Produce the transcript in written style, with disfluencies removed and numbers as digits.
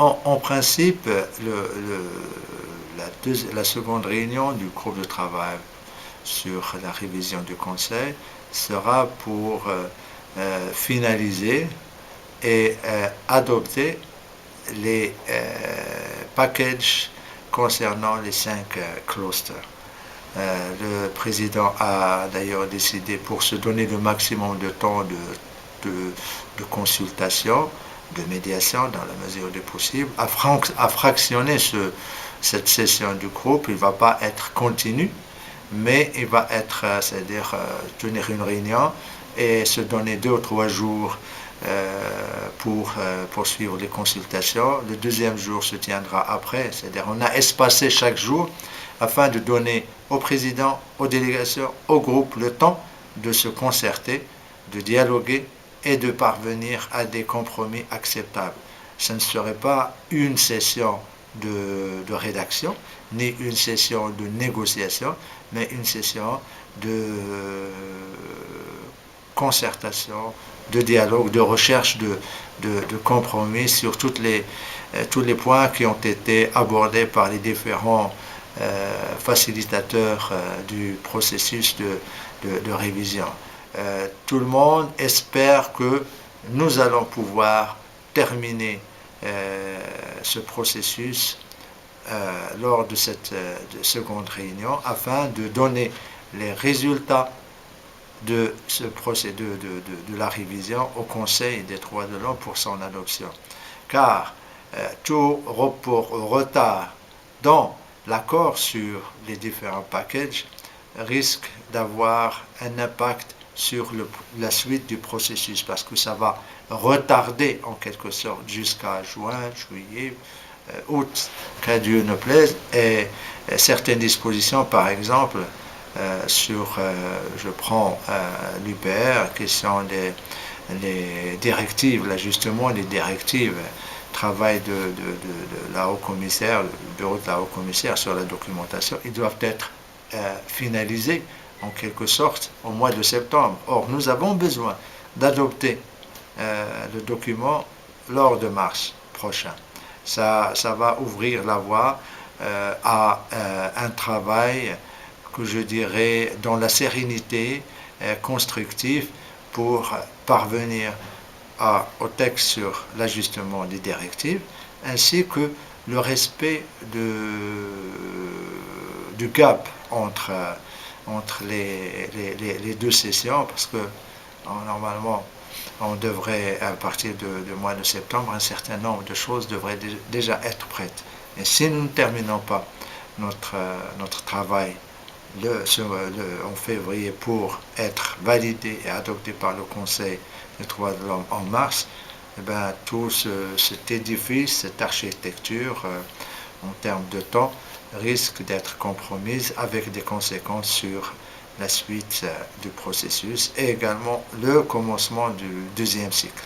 En principe, la seconde réunion du groupe de travail sur la révision du Conseil sera pour finaliser et adopter les packages concernant les 5 clusters. Le président a d'ailleurs décidé, pour se donner le maximum de temps de consultation, de médiation dans la mesure du possible, à fractionner cette session du groupe. Il ne va pas être continu, mais il va être, c'est-à-dire tenir une réunion et se donner 2 ou 3 jours pour poursuivre les consultations. Le deuxième jour se tiendra après, c'est-à-dire on a espacé chaque jour afin de donner au président, aux délégations, au groupe le temps de se concerter, de dialoguer et de parvenir à des compromis acceptables. Ce ne serait pas une session de rédaction, ni une session de négociation, mais une session de concertation, de dialogue, de recherche de compromis sur tous les points qui ont été abordés par les différents facilitateurs du processus de révision. Tout le monde espère que nous allons pouvoir terminer ce processus lors de cette seconde réunion afin de donner les résultats de ce procédé de la révision au Conseil des droits de l'homme pour son adoption. Car tout report ou retard dans l'accord sur les différents packages risque d'avoir un impact sur la suite du processus, parce que ça va retarder en quelque sorte jusqu'à juin, juillet, août, qu'à Dieu ne plaise, et certaines dispositions, par exemple, je prends l'UPR, qui sont les directives, l'ajustement des directives, travail de la haut-commissaire, le bureau de la haut-commissaire sur la documentation, ils doivent être finalisés en quelque sorte au mois de septembre. Or, nous avons besoin d'adopter le document lors de mars prochain. Ça va ouvrir la voie à un travail que je dirais dans la sérénité constructive pour parvenir au texte sur l'ajustement des directives, ainsi que le respect du gap entre les 2 sessions, parce que normalement on devrait, à partir du mois de septembre, un certain nombre de choses devraient déjà être prêtes. Et si nous ne terminons pas notre travail en février pour être validé et adopté par le Conseil des droits de l'homme en mars, eh bien, tout cet édifice, cette architecture, en termes de temps, risque d'être compromise avec des conséquences sur la suite du processus et également le commencement du deuxième cycle.